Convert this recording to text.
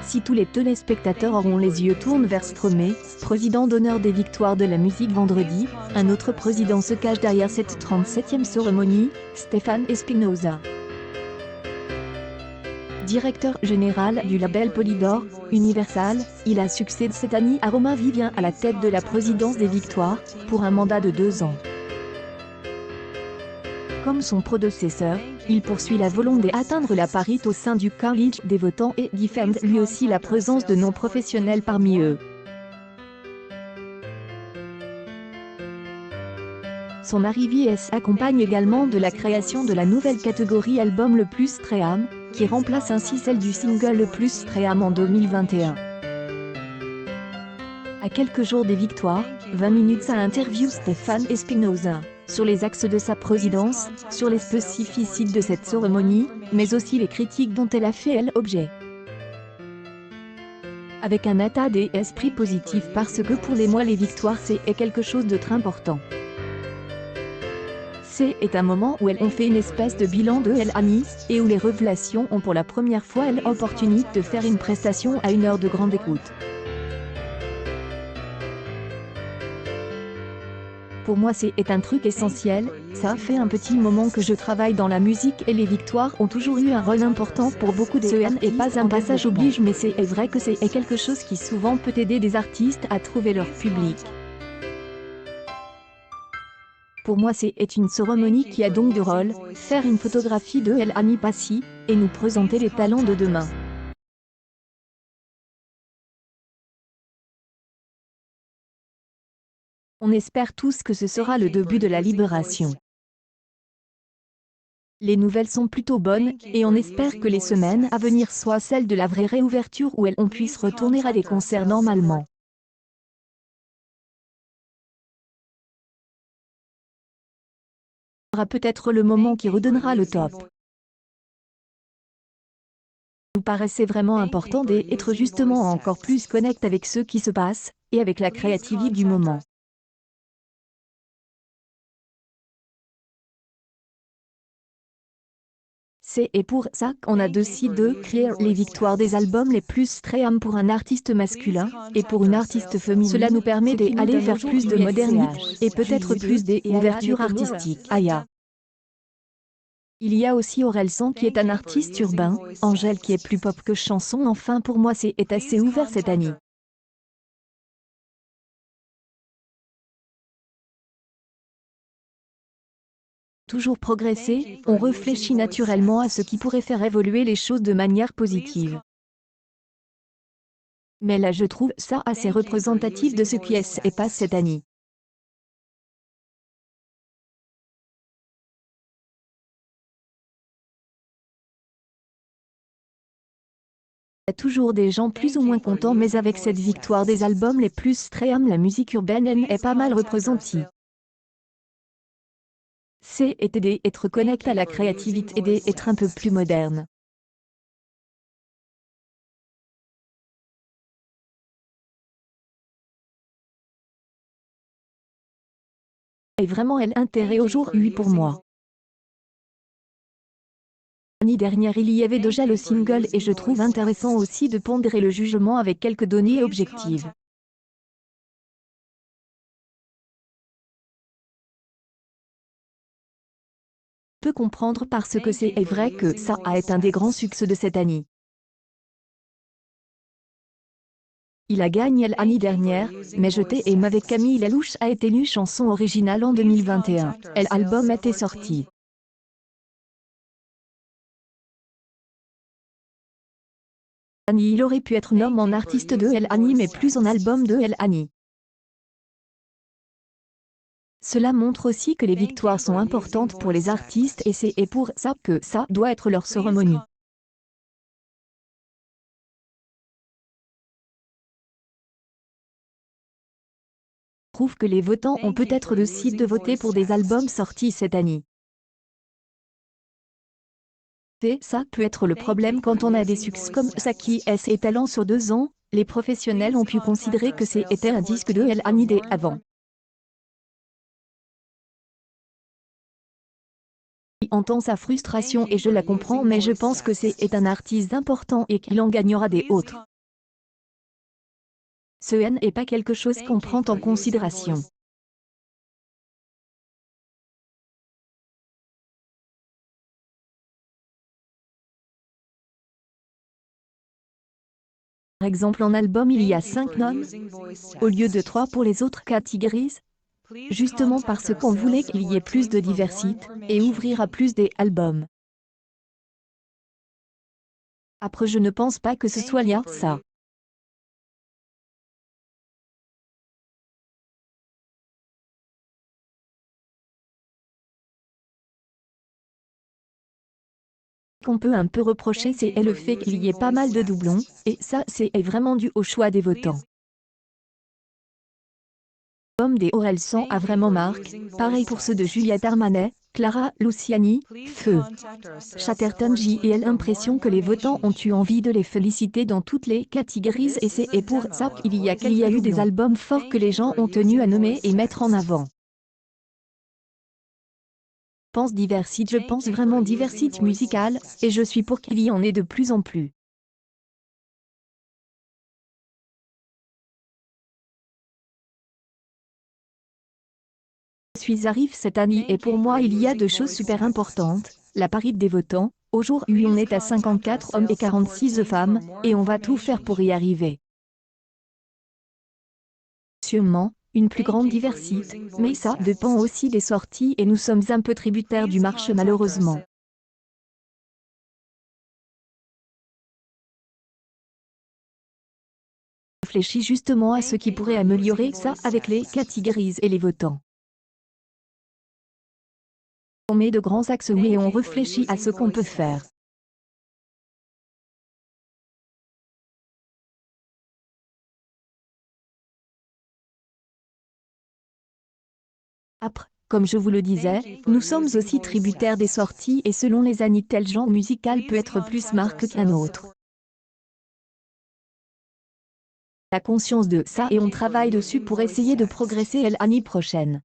Si tous les téléspectateurs auront les yeux tournés vers Stromae, président d'honneur des Victoires de la musique vendredi, un autre président se cache derrière cette 37e cérémonie, Stéphane Espinosa. Directeur général du label Polydor, Universal, il a succédé cette année à Romain Vivien à la tête de la présidence des Victoires, pour un mandat de 2 ans. Comme son prédécesseur, il poursuit la volonté d'atteindre la parité au sein du collège des votants et défend lui aussi la présence de non-professionnels parmi eux. Son arrivée s'accompagne également de la création de la nouvelle catégorie album le plus stream, qui remplace ainsi celle du single le plus stream en 2021. À quelques jours des Victoires, 20 minutes à interview Stéphane Espinosa, sur les axes de sa présidence, sur les spécificités de cette cérémonie, mais aussi les critiques dont elle a fait l'objet. Avec un état d'esprit positif parce que pour moi les Victoires c'est quelque chose de très important. C'est un moment où elles ont fait une espèce de bilan de l'année, et où les révélations ont pour la première fois l'opportunité de faire une prestation à 1 heure de grande écoute. Pour moi c'est un truc essentiel, ça fait un petit moment que je travaille dans la musique et les Victoires ont toujours eu un rôle important pour beaucoup de jeunes et pas un passage oblige, mais c'est vrai que c'est quelque chose qui souvent peut aider des artistes à trouver leur public. Pour moi c'est une cérémonie qui a donc de rôle, faire une photographie de l'année passée, et nous présenter les talents de demain. On espère tous que ce sera le début de la libération. Les nouvelles sont plutôt bonnes, et on espère que les semaines à venir soient celles de la vraie réouverture où on puisse retourner à des concerts normalement. Ce sera peut-être le moment qui redonnera le top. Nous paraissait vraiment important d'être justement encore plus connecté avec ce qui se passe, et avec la créativité du moment. C'est pour ça qu'on a décidé de créer les Victoires des albums les plus stream pour un artiste masculin, et pour une artiste féminine. Cela nous permet d'aller vers plus de modernité, et peut-être plus d'ouverture artistique. Aya. Il y a aussi Orelsan qui est un artiste urbain, Angèle qui est plus pop que chanson, enfin pour moi c'est assez ouvert cette année. Toujours progresser, on réfléchit naturellement à ce qui pourrait faire évoluer les choses de manière positive. Mais là je trouve ça assez représentatif de ce qui se passe cette année. Il y a toujours des gens plus ou moins contents, mais avec cette victoire des albums les plus stream, la musique urbaine est pas mal représentée. C'est aider d'être connecté à la créativité et d'être un peu plus moderne. Et vraiment l'intérêt aujourd'hui pour moi. L'année dernière il y avait déjà le single et je trouve intéressant aussi de pondérer le jugement avec quelques données objectives. Je peux comprendre parce que c'est vrai que ça a été un des grands succès de cette année. Il a gagné l'année dernière, mais je t'aime avec Camille Lelouch a été élue chanson originale en 2021. L'album était sorti. Il aurait pu être nommé en artiste de l'année mais plus en album de l'année. Cela montre aussi que les victoires sont importantes pour les artistes et c'est pour ça que ça doit être leur cérémonie. Je trouve que les votants ont peut-être décidé de voter pour des albums sortis cette année. Et ça peut être le problème quand on a des succès comme ça qui est étalant sur 2 ans, les professionnels ont pu considérer que c'était un disque de l'année avant. Entend sa frustration et je la comprends, mais je pense que c'est un artiste important et qu'il en gagnera des autres. Ce N n'est pas quelque chose qu'on prend en considération. Par exemple, en album, il y a 5 noms, au lieu de 3 pour les autres catégories, justement parce qu'on voulait qu'il y ait plus de diversité, et ouvrir à plus des albums. Après, je ne pense pas que ce soit lié ça. Qu'on peut un peu reprocher, c'est le fait qu'il y ait pas mal de doublons, et ça, c'est vraiment dû au choix des votants. L'album des Orelsan a vraiment marqué, pareil pour ceux de Juliette Armanet, Clara Luciani, Feu Chatterton. J'ai l'impression que les votants ont eu envie de les féliciter dans toutes les catégories et c'est pour ça qu'il y a eu des albums forts que les gens ont tenu à nommer et mettre en avant. Je pense vraiment diversité musicale, et je suis pour qu'il y en ait de plus en plus. Arrive cette année et pour moi il y a deux choses super importantes, la parité des votants, aujourd'hui on est à 54 hommes et 46 femmes, et on va tout faire pour y arriver. Sûrement, une plus grande diversité, mais ça dépend aussi des sorties et nous sommes un peu tributaires du marché malheureusement. Réfléchis justement à ce qui pourrait améliorer ça avec les catégories et les votants. On met de grands axes et on réfléchit à ce qu'on peut faire. Après, comme je vous le disais, nous sommes aussi tributaires des sorties et selon les années tel genre musical peut être plus marqué qu'un autre. La conscience de ça et on travaille dessus pour essayer de progresser l'année prochaine.